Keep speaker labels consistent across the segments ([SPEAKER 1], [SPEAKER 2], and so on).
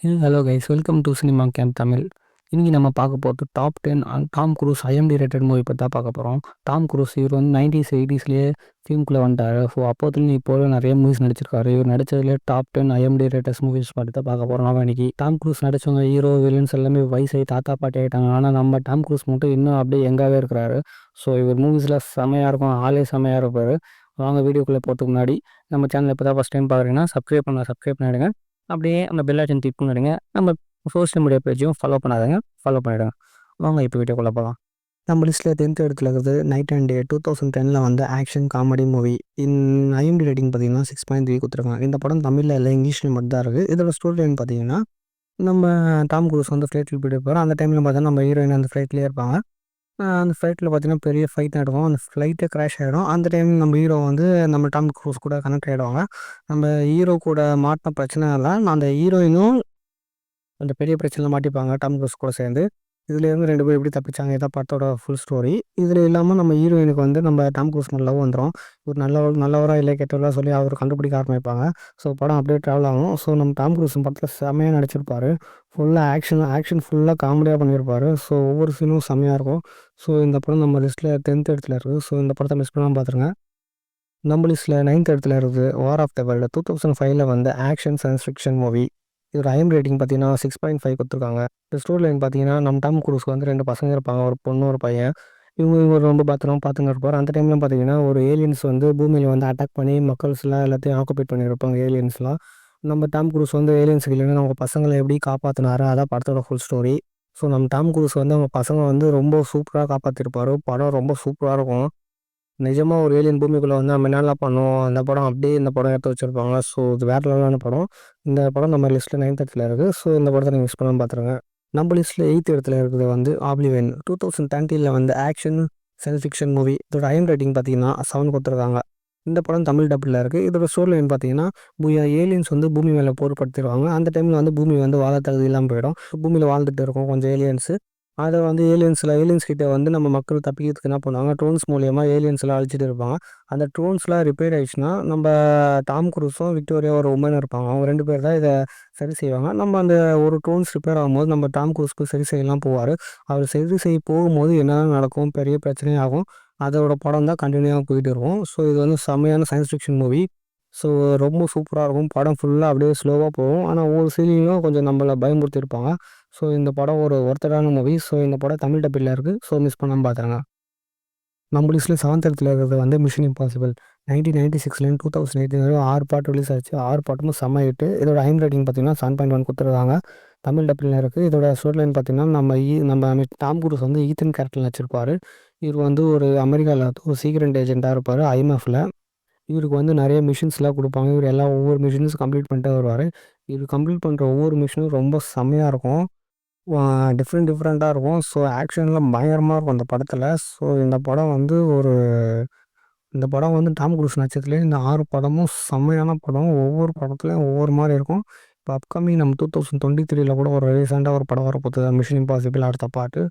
[SPEAKER 1] Hello guys, welcome to cinema camp Tamil. இன்னைக்கு நம்ம பார்க்க போகிறது top 10 Tom Cruise IMDb rated movie பற்றி தான் பார்க்க போகிறோம். டாம் குரூஸ் இவர் வந்து 90s 80sலேயே ஃபிலிம்குள்ளே வந்துட்டார். ஸோ அப்போதுலேருந்து இப்போ நிறைய மூவிஸ் நடிச்சிருக்காரு. இவர் நடித்ததுலேயே டாப் 10 ஐஎம்டி ரேட்டஸ் மூவிஸ் பற்றி தான் பார்க்க போகிறோம். நம்ம இன்னைக்கு டாம் குரூஸ் நடிச்சவங்க ஹீரோ வில்லன்ஸ் எல்லாமே வயசாகி தாத்தா பாட்டி ஆகிட்டாங்க. ஆனால் நம்ம டாம் குரூஸ் மட்டும் இன்னும் அப்படியே எங்காவே இருக்கிறாரு. ஸோ இவர் மூவிஸில் செமையாக இருக்கும், ஆளே செமையாக இருப்பார். வாங்க வீடியோக்குள்ளே போகிறதுக்கு முன்னாடி நம்ம சேனல் இப்போ தான் ஃபஸ்ட் டைம் பார்க்குறீங்கன்னா சப்ஸ்கிரைப் பண்ணிவிடுங்க. அப்படியே அந்த பெல் ஐக்கன் கிளிக் பண்ணிடுங்க. நம்ம சோஷியல் மீடியா பேஜையும் ஃபாலோ பண்ணாதங்க, ஃபாலோ பண்ணிவிடுங்க. வாங்க இப்போ வீடியோக்குள்ளே போகலாம். நம்ம லிஸ்ட்டில் 10th இடத்துல இருக்கிறது நைட் அண்ட் டே 2010 வந்து action comedy movie. IMD rating பார்த்தீங்கன்னா 6.3 கொடுத்துருக்காங்க. இந்த படம் தமிழில் இல்லை, இங்கிலீஷில் மட்டும் தான் இருக்குது. இதோட ஸ்டோரி லைன் பார்த்தீங்கன்னா, நம்ம டாம் குரூஸ் வந்து ஃப்ளைட்டில் போய்ட்டு இருப்பார். அந்த டைமில் பார்த்தா நம்ம ஹீரோயின் அந்த ஃப்ளைட்லேயே இருப்பாங்க. அந்த ஃப்ளைட்டில் பார்த்தீங்கன்னா பெரிய ஃபைட் நடக்கும். அந்த ஃப்ளைட்டே கிராஷ் ஆகிடும். அந்த டைம் நம்ம ஹீரோ வந்து நம்ம டாம் குரூஸ் கூட கனெக்ட் ஆகிடுவாங்க. நம்ம ஹீரோ கூட மாட்டின பிரச்சனை இல்லை, அந்த ஹீரோயினும் அந்த பெரிய பிரச்சனையில் மாட்டிப்பாங்க டாம் குரூஸ் கூட சேர்ந்து. இதுலேருந்து 2 பேர் எப்படி தப்பிச்சாங்க, இதான் படத்தோட ஃபுல் ஸ்டோரி. இதில் இல்லாமல் நம்ம ஹீரோயினுக்கு வந்து நம்ம டாம் குரூஸ் மேலே லவ் வந்துடும். ஒரு நல்லவராக இல்லை கெட்டவராக சொல்லி அவர் கண்டுபிடிக்க ஆரம்பிப்பாங்க. ஸோ படம் அப்படியே ட்ராவல் ஆகும். ஸோ நம்ம டாம் குரூஸ் படத்தில் செம்மையாக நடிச்சிருப்பார். ஃபுல்லாக ஆக்ஷன் ஃபுல்லாக காமெடியாக பண்ணியிருப்பார். ஸோ ஒவ்வொரு சீனும் செம்மையாக இருக்கும். ஸோ இந்த படம் நம்ம லிஸ்ட்டில் 10th இடத்துல இருக்குது. ஸோ இந்த படத்தை மிஸ் பண்ணாமல் பார்த்துருங்க. நம்ம லிஸ்ட்டில் 9th இடத்துல இருக்குது வார் ஆஃப் த வேர்ல்டு. 2005 வந்து ஆக்ஷன் சயின்ஸ் ஃபிக்ஷன் மூவி. இதோட ஐஎம் ரேட்டிங் பார்த்தீங்கன்னா 6.5 கொடுத்துருக்காங்க. இந்த ஸ்டோரி லைன் பார்த்தீங்கன்னா, நம்ம டாம் குரூஸ்க்கு வந்து 2 பசங்க இருப்பாங்க, ஒரு பொண்ணு ஒரு பையன். இவங்க ரொம்ப பத்திரமா பார்த்துன்னு இருப்பார். அந்த டைமில் பார்த்தீங்கன்னா ஒரு ஏலியன்ஸ் வந்து பூமியில் வந்து அட்டாக் பண்ணி மக்கள்ஸ்லாம் எல்லாத்தையும் ஆக்குபைட் பண்ணியிருப்பாங்க ஏலியன்ஸ்லாம். நம்ம டாம் குரூஸ் வந்து ஏலியன்ஸுக்கு இல்லைன்னா அவங்க பசங்களை எப்படி காப்பாற்றினாரு, அதான் படத்தோட ஃபுல் ஸ்டோரி. ஸோ நம்ம டாம் குரூஸ் வந்து அவங்க பசங்க வந்து ரொம்ப சூப்பராக காப்பாற்றிருப்பார். படம் ரொம்ப சூப்பராக இருக்கும். நிஜமாக ஒரு ஏலியன் பூமிக்குள்ளே வந்து நம்ம என்னெல்லாம் பண்ணுவோம், அந்த படம் அப்படியே இந்த படம் எடுத்து வச்சுருப்பாங்க. ஸோ இது வேறு லெவலான படம். இந்த படம் நம்ம லிஸ்ட்டில் 9th இடத்துல இருக்குது. ஸோ இந்த படத்தை நீங்கள் மிஸ் பண்ணாமல் பார்த்துருங்க. நம்ம லிஸ்ட்டில் 8th இடத்துல இருக்கிறது வந்து ஆப்லிவியன். 2013 வந்து ஆக்ஷன் சயின்ஸ் ஃபிக்ஷன் மூவி. இதோட ஐஎம் ரேட்டிங் பார்த்தீங்கன்னா 7 கொடுத்துருக்காங்க. இந்த படம் தமிழ் டப்பில் இருக்குது. இதோட ஸ்டோரி லைன் பார்த்தீங்கன்னா, ஏலியன்ஸ் வந்து பூமி மேலே போர்படுத்திடுவாங்க. அந்த டைமில் வந்து பூமி வந்து வாழ தகுதி இல்லாமல் போயிடும். பூமியில் வாழ்ந்துட்டு இருக்கும் கொஞ்சம் ஏலியன்ஸு. அதை வந்து ஏலியன்ஸ் கிட்ட வந்து நம்ம மக்கள் தப்பிக்கிறதுக்கு என்ன பண்ணுவாங்க, ட்ரோன்ஸ் மூலியமா ஏலியன்ஸ்லாம் அழிச்சிட்டு இருப்பாங்க. அந்த ட்ரோன்ஸ்லாம் ரிப்பேர் ஆயிடுச்சுன்னா, நம்ம டாம் குரூஸும் விக்டோரியா ஒரு உமன் இருப்பாங்க. அவங்க 2 பேர் தான் இதை சரி செய்வாங்க. நம்ம அந்த ஒரு ட்ரோன்ஸ் ரிப்பேர் ஆகும்போது நம்ம டாம் குரூஸ் போய் சரி செய்யலாம் போவார். அவர் சரி செய்ய போகும்போது என்னென்ன நடக்கும், பெரிய பிரச்சனையாகும். அதோட படம் தான் கண்டினியூவாக போயிட்டு இருக்கும். ஸோ இது வந்து செம்மையான சயின்ஸ் ஃபிக்ஷன் மூவி. ஸோ ரொம்ப சூப்பராக இருக்கும். படம் ஃபுல்லாக அப்படியே ஸ்லோவாக போகும். ஆனால் ஒவ்வொரு சீன்லையும் கொஞ்சம் நம்மளை பயமுறுத்தியிருப்பாங்க. ஸோ இந்த படம் ஒரு ஒர்த்தடான மூவி. ஸோ இந்த படம் தமிழ் டப்பில் இருக்குது. ஸோ மிஸ் பண்ணாமல் பார்த்துருங்க. நம்ம லிஸ்ட்டில் 7th இடத்துல இருக்கிறது வந்து மிஷன் இம்பாசிபிள். 1996 2018 வரை 6 பாட்டு ரிலீஸ் ஆச்சு. 6 பாட்டுமே செம்ம ஹிட்டு. இதோட ஐஎம் ரேட்டிங் பார்த்தீங்கன்னா 7.1 கொடுத்துருக்காங்க. தமிழ் டப்பில் இருக்குது. இதோட ஸ்டோரி லைன் பார்த்தீங்கன்னா, நம்ம டாம் குரூஸ் வந்து ஈத்தன் கேரக்டரில் நடிச்சிருப்பார். இவர் வந்து ஒரு அமெரிக்காவில் ஒரு சீக்ரெட் ஏஜென்ட்டாக இருப்பார் ஐஎம்எஃப்பில். இவருக்கு வந்து நிறைய மிஷின்ஸ்லாம் கொடுப்பாங்க. இவர் ஒவ்வொரு மிஷின்ஸும் கம்ப்ளீட் பண்ணிட்டே வருவார். இவர் கம்ப்ளீட் பண்ணுற ஒவ்வொரு மிஷினும் ரொம்ப செம்மையாக இருக்கும். டிஃப்ரெண்ட்டாக இருக்கும். ஸோ ஆக்ஷன்லாம் பயங்கரமாக இருக்கும் அந்த படத்தில். ஸோ இந்த படம் வந்து டாம் குரூஸ் நட்சத்திரத்துலேயே இந்த 6 படமும் செம்மையான படம். ஒவ்வொரு படத்துலையும் ஒவ்வொரு மாதிரி இருக்கும். இப்போ அப்கமிங் நம்ம 2023 கூட ஒரு ரீசெண்டாக ஒரு படம் வரப்போகுது, மிஷன் இம்பாசிபிள் அடுத்த பாட்டு.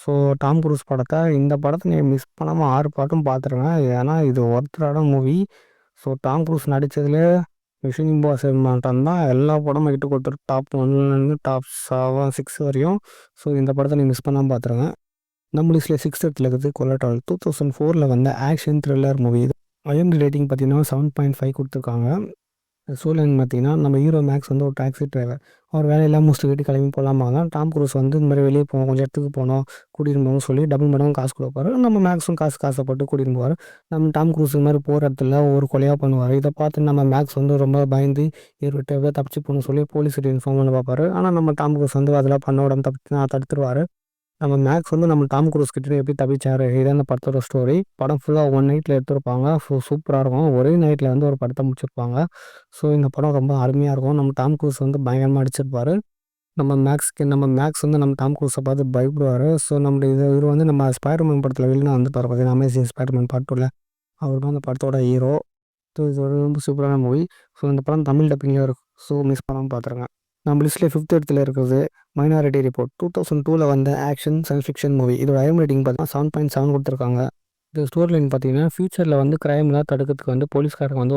[SPEAKER 1] ஸோ டாம் குரூஸ் இந்த படத்தை நீங்கள் மிஸ் பண்ணாமல் 6 பாட்டும் பார்த்துருங்க. ஏன்னா இது ஒர்த்தடான மூவி. ஸோ டாம் குரூஸ் நடித்ததுலே மிஷன் இம்பாசிபிள் மட்டும்தான் எல்லா படமும் ஹிட்டு கொடுத்துருக்கு. டாப் 1லேருந்து டாப் 7 6 வரையும். ஸோ இந்த படத்தை நீங்கள் மிஸ் பண்ணாமல் பார்த்துருங்க. நம்ம லிஸ்ட்டில் 6th இடத்துல இருக்குது கொலட்ரால். 2004 வந்து action thriller movie. IMD rating பார்த்தீங்கன்னா 7.5 கொடுத்துருக்காங்க. சூழ்நிலை பார்த்தீங்கன்னா, நம்ம ஹீரோ மேக்ஸ் வந்து ஒரு டாக்ஸி டிரைவர். அவர் வேலையெல்லாம் முடிச்சுட்டு வீட்டுக்கு கிளம்பி போகலாமாங்க. டாம் குரூஸ் வந்து இந்த மாதிரி வெளியே போவோம், கொஞ்சம் இடத்துக்கு போகணும், கூட்டிகிட்டு போகணும்னு சொல்லி டபுள் மடங்கு காசு கொடுப்பாரு. நம்ம மேக்ஸும் காசப்பட்டு கூட்டிகிட்டு போவார். நம்ம டாம் குரூஸ் இது மாதிரி போகிற இடத்துல ஒரு கொலையாக பண்ணுவார். இதை பார்த்து நம்ம மேக்ஸ் வந்து ரொம்ப பயந்து இவர்கிட்ட எப்படியோ தப்பிச்சு போகணும்னு சொல்லி போலீஸ்கிட்ட இன்ஃபார்ம் பண்ண பார்ப்பாரு. ஆனால் நம்ம டாம் குரூஸ் வந்து அதெல்லாம் பண்ண விடாம தடுத்துருவார். நம்ம மேக்ஸ் வந்து நம்ம டாம் குரூஸ் கிட்ட எப்படி தப்பிச்சாரு, இதான் அந்த படத்தோட ஸ்டோரி. படம் ஃபுல்லாக 1 நைட்டில் எடுத்திருப்பாங்க. சூப்பராக இருக்கும். ஒரே நைட்டில் வந்து ஒரு படத்தை முடிச்சிருப்பாங்க. ஸோ இந்த படம் ரொம்ப அருமையாக இருக்கும். நம்ம டாம் குரூஸ் வந்து பயங்கரமாக அடிச்சிருப்பார். நம்ம மேக்ஸ் வந்து நம்ம டாம் குரூஸை பார்த்து பயப்படுவார். ஸோ இவர் வந்து நம்ம ஸ்பைடர்மேன் படத்தில் வெளியே வந்துப்பார் பார்த்தீங்கன்னா, அமேசிங் ஸ்பைடர்மேன் பார்ட் 2ல அவர் தான் அந்த படத்தோட ஹீரோ. ஸோ இது ஒரு ரொம்ப சூப்பரான மூவி. ஸோ இந்த படம் தமிழ் டப்பிங்காக இருக்கும். ஸோ மிஸ் பண்ணாமல் பார்த்துருங்க. நம்ம லிஸ்ட்டில் 5th இடத்துல இருக்கிறது மைனாரிட்டி ரிப்போர்ட். 2002 வந்த ஆக்ஷன் சயின்ஸ் ஃபிக்ஷன் மூவி. இதோட ஐஎம் ரேட்டிங் பார்த்தீங்கன்னா 7.7 கொடுத்துருக்காங்க. இந்த ஸ்டோரி லைன் பார்த்தீங்கன்னா, ஃபியூச்சர்ல வந்து கிரைம்லாம் தடுக்கிறதுக்கு வந்து போலீஸ்காரங்க வந்து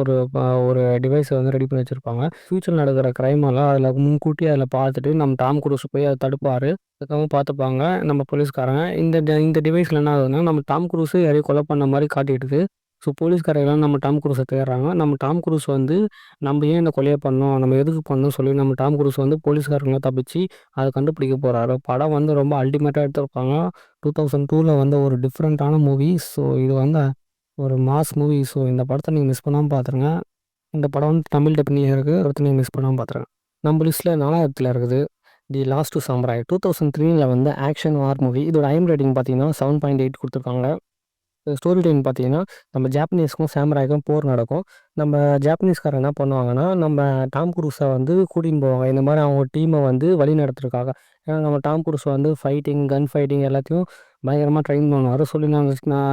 [SPEAKER 1] ஒரு டிவைஸ வந்து ரெடி பண்ணி வச்சிருப்பாங்க. ஃபியூச்சர்ல நடக்கிற கிரைம் எல்லாம் அதில முன்கூட்டியே அதில பார்த்துட்டு, நம்ம டாம் குரூஸ் போய் அத தடுப்பாரு. தடுக்கவும் பார்த்துப்பாங்க நம்ம போலீஸ்காரங்க. இந்த டிவைஸ்ல என்ன ஆகுதுன்னா, நம்ம டாம் குரூஸ யாரையோ கொலை பண்ண மாரி காட்டிடுது. ஸோ போலீஸ்காரங்கலாம் நம்ம டாம் குரூஸ தேடுறாங்க. நம்ம டாம் குரூஸ் வந்து, "நம்ம ஏன் இந்த கொலைய பண்ணோம்? நம்ம எதுக்கு பண்ணோம்னு" சொல்லி நம்ம டாம் குரூஸ் வந்து போலீஸ்காரங்கள தப்பிச்சு அத கண்டுபிடிக்க போறாரு. படம் வந்து ரொம்ப அல்டிமேட்டா எடுத்திருப்பாங்க. 2002ல வந்த ஒரு டிஃப்ரெண்ட்டான மூவி. ஸோ இது வந்து ஒரு மாஸ் மூவி. ஸோ இந்த படத்த நீங்க மிஸ் பண்ணாம பாத்துருங்க. இந்த படம் வந்து தமிழ் டப்பிங்லயும் இருக்கு. அடுத்து நீங்க மிஸ் பண்ணாம பாத்துருங்க. நம்ம லிஸ்ட்ல 4வது இடத்துல இருக்குது தி லாஸ்ட் சமுராய். 2003ல வந்த ஆக்ஷன் வார் மூவி. இதோட ரேட்டிங் பார்த்தீங்கன்னா 7.8 குடுத்துருக்காங்க. ஸ்டோரி லைன் பார்த்தீங்கன்னா, நம்ம ஜாப்பனீஸ்க்கும் சாமுராய்க்கும் போர் நடக்கும். நம்ம ஜாப்பனீஸ்காரங்க என்ன பண்ணுவாங்கன்னா, நம்ம டாம் குரூஸ வந்து கூட்டின்னு போவாங்க. இந்த மாரி அவங்க டீம வந்து வழிநடத்துறதுக்காக. ஏன்னா நம்ம டாம் குரூஸ் வந்து ஃபைட்டிங், கன் ஃபைட்டிங் எல்லாத்தையும் பயங்கரமா ட்ரெயின் பண்ணுவாரு. சொல்லி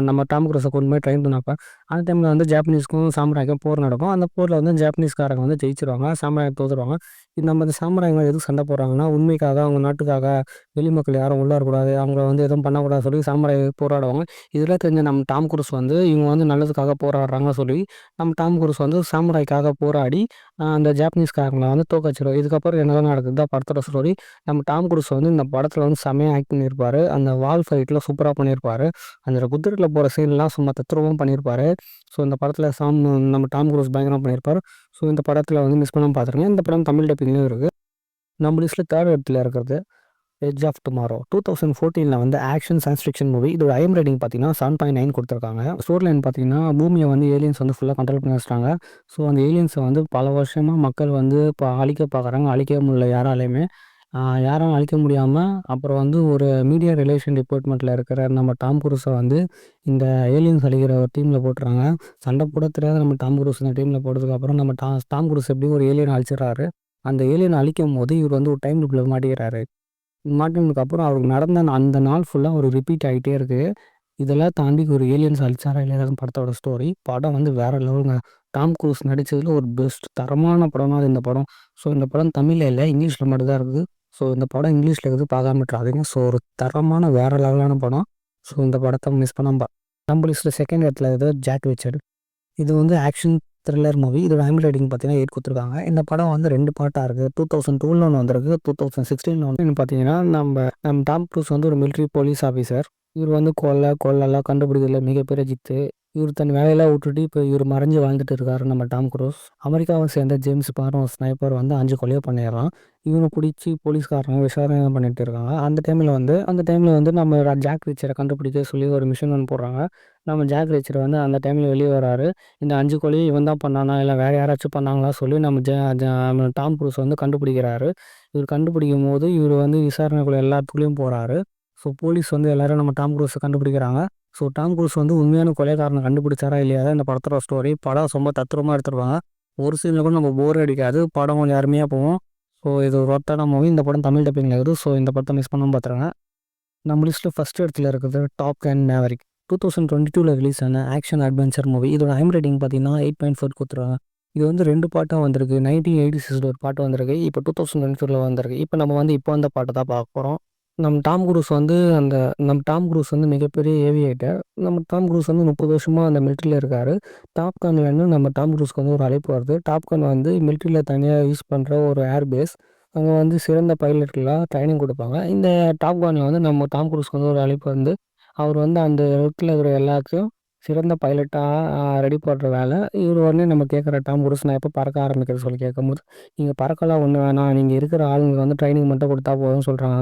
[SPEAKER 1] நம்ம டாம் குரூஸ கொண்டு போய் ட்ரெயின் பண்ணப்ப, அந்த டைம்ல வந்து ஜாப்பனீஸ்க்கும் சாமுராய்க்கும் போர் நடக்கும். அந்த போர்ல வந்து ஜாப்பனீஸ்காரங்க வந்து ஜெயிச்சுருவாங்க. சாமுராய் தோத்துருவாங்க. நம்ம இந்த சாமுராய்ங்க எதுக்கு சண்ட போடுறாங்கன்னா, உண்மைக்காக, அவங்க நாட்டுக்காக, வெளி மக்கள் யாரும் உள்ள வரக்கூடாது. அவங்கள வந்து எதுவும் பண்ணக்கூடாதுன்னு சொல்லி சாமுராய் போராடுவாங்க. இதெல்லாம் தெரிஞ்ச நம்ம டாம் குரூஸ் வந்து, இவங்க வந்து நல்லதுக்காக போராடுறாங்க சொல்லி, நம்ம டாம் குரூஸ் வந்து சாமுராய்க்காக போராடி, அந்த ஜாப்பனீஸ்காரங்கள வந்து தோற்கடிச்சுருவாரு. இதுக்கப்புறம் என்னதான் நடக்குது தான் படத்தோட ஸ்டோரி. நம்ம டாம் குரூஸ் வந்து இந்த படத்துல வந்து செம்மையா ஆக்ட் பண்ணியிருப்பாரு. அந்த வால் ஃபைட்லாம் சூப்பரா பண்ணியிருப்பாரு. அந்த குதிரைல போற சீன்லாம் சும்மா தத்ரூவமா பண்ணியிருப்பாரு. ஸோ இந்த படத்துல நம்ம டாம் குரூஸ் பயங்கரமா பண்ணியிருப்பாரு. ஸோ இந்த படத்துல வந்து மிஸ் பண்ணாம பாத்துருங்க. இந்த படம் தமிழ் டப்பிங்லயும் இருக்கு. நம்ம லிஸ்ட்ல 3 இடத்துல இருக்கிறது எட்ஜ் ஆஃப் டுமாரோ. 2014ல வந்து ஆக்ஷன் சயன்ஸ் ஃபிக்ஷன் மூவி. இதோட ரேட்டிங் பார்த்தீங்கன்னா 7.9 குடுத்துருக்காங்க. ஸ்டோரி லைன் பார்த்தீங்கன்னா, பூமிய வந்து ஏலியன்ஸ் வந்து ஃபுல்லா கண்ட்ரோல் பண்ணி வச்சுட்டாங்க. ஸோ அந்த ஏலியன்ஸ வந்து பல வருஷமா மக்கள் வந்து இப்ப அழிக்க பார்க்குறாங்க. அழிக்கவே முடியல யாராலயுமே. யாராலும் அழிக்க முடியாம, அப்புறம் வந்து ஒரு மீடியா ரிலேஷன் டிபார்ட்மெண்ட்ல இருக்கிற நம்ம டாம் குரூஸ வந்து இந்த ஏலியன்ஸ் அழிக்கிற ஒரு டீம்ல போட்டுறாங்க. சண்ட போட தெரியாத நம்ம டாம் குரூஸ் இந்த டீம்ல போட்டதுக்கப்புறம் நம்ம டாம் குரூஸ் எப்படியும் ஒரு ஏலியன அழிச்சிடுறாரு. அந்த ஏலியன அழிக்கும்போது இவர் வந்து ஒரு டைம் லூப்ல மாட்டிக்கிறாரு. மாட்டுனதுக்கப்புறம் அவருக்கு நடந்த அந்த நாள் ஃபுல்லா ஒரு ரிப்பீட் ஆயிட்டே இருக்கு. இதெல்லாம் தாண்டி ஒரு ஏலியன்ஸ் அழிச்சாரா இல்லையான்னு படத்தோட ஸ்டோரி. படம் வந்து வேற லெவலுங்க. டாம் குரூஸ் நடிச்சதுல ஒரு பெஸ்ட் தரமான படம்னா அது இந்த படம். ஸோ இந்த படம் தமிழ்ல இல்ல, இங்கிலீஷ்ல மட்டும் தான் இருக்குது. ஸோ இந்த படம் இங்கிலீஷ்ல இருக்குது பார்க்காம விட்றாதீங்க. ஸோ ஒரு தரமான வேற லெவலான படம். ஸோ இந்த படத்த மிஸ் பண்ணாம நம்ம லிஸ்ட்ல 2ண்ட் இடத்துல இருக்கிறது ஜாக் ரிச்சர்ட். இது வந்து ஆக்ஷன் த்ரில்லர் மூவி. இதோட ரேட்டிங் பார்த்தீங்கன்னா 8 குடுத்துருக்காங்க. இந்த படம் வந்து 2 பார்ட்டா இருக்கு. 2002ல ஒண்ணு வந்திருக்கு. 2016ல ஒண்ணு பார்த்தீங்கன்னா, நம்ம டாம் குரூஸ் வந்து ஒரு மிலிட்டரி போலீஸ் ஆஃபீசர். இவரு வந்து கொள்ளலாம் கண்டுபிடிக்கிறதுல மிகப்பெரிய ஜித்து. இவரு தன் வேலையெல்லாம் விட்டுட்டு இப்ப இவரு மறைஞ்சு வாழ்ந்துட்டு இருக்காரு நம்ம டாம் குரூஸ். அமெரிக்காவை சேர்ந்த ஜேம்ஸ் பாண்ட்னு ஒரு ஸ்னைப்பர் வந்து 5 கொலைய பண்ணிடுறான். இவன புடிச்சு போலீஸ்காரங்க விசாரணை பண்ணிட்டு இருக்காங்க. அந்த டைம்ல வந்து நம்ம ஜாக் ரீச்சர கண்டுபிடிக்க சொல்லி ஒரு மிஷன் ஒண்ணு போடுறாங்க. நம்ம ஜாக் ரீச்சர் வந்து அந்த டைம்ல வெளிய வராரு. இந்த 5 கொலையும் இவன் தான் பண்ணானா? இல்ல வேற யாராச்சும் பண்ணாங்களா? சொல்லி நம்ம ஜ ஜ நம்ம டாம் குரூஸ் வந்து கண்டுபிடிக்கிறாரு. இவரு கண்டுபிடிக்கும்போது, இவரு வந்து விசாரணைக்குள்ள எல்லா இடத்துக்குள்ளயும் போறாரு. ஸோ போலீஸ் வந்து எல்லாரும் நம்ம டாம் குரூஸ கண்டுபிடிக்கிறாங்க. ஸோ டாம் குரூஸ் வந்து உண்மையான கொலைகாரன கண்டுபிடிச்சாரா இல்லையா தான் இந்த படத்தோட ஸ்டோரி. படம் ரொம்ப தத்ரூவமா எடுத்திருப்பாங்க. ஒரு சீன்ல கூட நம்ம போரே அடிக்காது. படம் கொஞ்சம் அருமையா போகும். ஸோ இது ஒரு ஒர்த்தான மூவி. இந்த படம் தமிழ் டப்பிங்ல இருக்குது. ஸோ இந்த படத்த மிஸ் பண்ணாம பாத்துருங்க. நம்ம லிஸ்ட்ல ஃபர்ஸ்ட் இடத்துல இருக்கிறது டாப் கன் மேவரிக். 2022ல ரிலீஸ் ஆன ஆக்ஷன் அட்வென்ச்சர் மூவி. இதோட ரேட்டிங் பார்த்தீங்கன்னா 8.4 குடுத்துருக்காங்க. இது வந்து 2 பார்ட்டா வந்திருக்கு. 1986ல ஒரு பார்ட் வந்திருக்கு. இப்போ 2022ல வந்திருக்கு. இப்போ வந்த பார்ட்ட தான் பார்க்க போறோம். நம்ம டாம் குரூஸ் வந்து மிகப்பெரிய ஏவியேட்டர். நம்ம டாம் குரூஸ் வந்து 30 வருஷமா அந்த மிலிட்டரியில இருக்காரு. டாப் கன்லேருந்து நம்ம டாம் குரூஸ்க்கு வந்து ஒரு அழைப்பு வருது. டாப் கன் வந்து மிலிட்டரியில தனியா யூஸ் பண்ற ஒரு ஏர் பேஸ். அங்க வந்து சிறந்த பைலட்லாம் ட்ரெய்னிங் குடுப்பாங்க. இந்த டாப் கன்ல வந்து நம்ம டாம் குரூஸ்க்கு வந்து ஒரு அழைப்பு வந்து, அவர் வந்து அந்த இடத்துல இருக்கிற எல்லாத்தையும் சிறந்த பைலட்டா ரெடி பண்ற வேலை. இவரு உடனே நம்ம கேட்குற டாம் குரூஸ், "நான் எப்போ பறக்க ஆரம்பிக்கிறது?" சொல்லி கேட்கும்போது, "நீங்க பறக்கலாம் ஒண்ணும் வேணாம். நீங்க இருக்கிற ஆளுங்களுக்கு வந்து ட்ரெய்னிங் மட்டும் குடுத்தா போதும்னு" சொல்றாங்க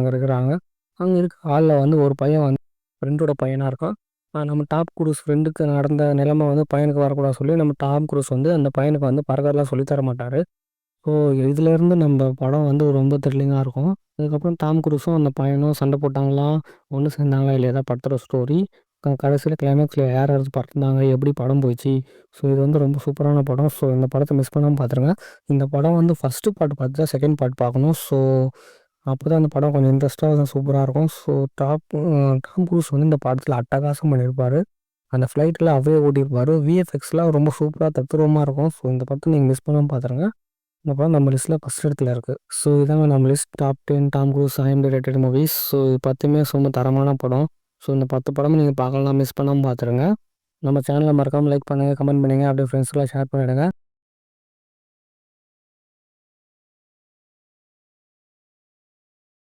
[SPEAKER 1] அங்க இருக்க ஆள்ல வந்து ஒரு பையன் வந்து ஃப்ரெண்டோட பையனா இருக்கான். நம்ம டாப் குரூஸ் ஃப்ரெண்டுக்கு நடந்த நிலைமை வந்து பையனுக்கு வரக்கூடாதுன்னு சொல்லி, நம்ம டாம் குரூஸ் வந்து அந்த பையனுக்கு வந்து பறக்கறதெல்லாம் சொல்லி தர மாட்டாரு. ஸோ இதுலேருந்து நம்ம படம் வந்து ரொம்ப த்ரில்லிங்கா இருக்கும். அதுக்கப்புறம் டாம் குரூஸும் அந்த பையனும் சண்டை போட்டாங்களா? ஒண்ணு சேர்ந்தாங்களா இல்லையா? தான் படத்தோட ஸ்டோரி. கடைசியில கிளைமேக்ஸ்ல யார் யார் பறந்தாங்க? எப்படி படம் போச்சு? ஸோ இது வந்து ரொம்ப சூப்பரான படம். ஸோ இந்த படத்த மிஸ் பண்ணாம பார்த்துருங்க. இந்த படம் வந்து ஃபர்ஸ்ட்டு பார்ட் பார்த்துட்டு தான் 2ண்ட் பார்ட் பார்க்கணும். ஸோ அப்பதான் அந்த படம் கொஞ்சம் இன்ட்ரெஸ்ட்டா சூப்பரா இருக்கும். ஸோ டாம் குரூஸ் வந்து இந்த படத்துல அட்டகாசம் பண்ணியிருப்பாரு. அந்த ஃப்ளைட்ல அவரே ஓட்டியிருப்பாரு. விஎஃப்எக்ஸ்லாம் ரொம்ப சூப்பரா தத்ரூவமா இருக்கும். ஸோ இந்த படத்த நீங்க மிஸ் பண்ணாம பார்த்துருங்க. இந்த படம் நம்ம லிஸ்ட்ல ஃபர்ஸ்ட் இடத்துல இருக்கு. ஸோ இதாங்க நம்ம list top 10 Tom Cruise IMDb rated movies. So இது 10மே ரொம்ப தரமான படம். ஸோ இந்த 10 படமும் நீங்க பார்க்கலாம். மிஸ் பண்ணாம பார்த்துருங்க. நம்ம சேனலை மறக்காமல் லைக் பண்ணுங்கள், கமெண்ட் பண்ணுங்கள், அப்படியே ஃப்ரெண்ட்ஸ்க்குலாம் ஷேர் பண்ணிவிடுங்க.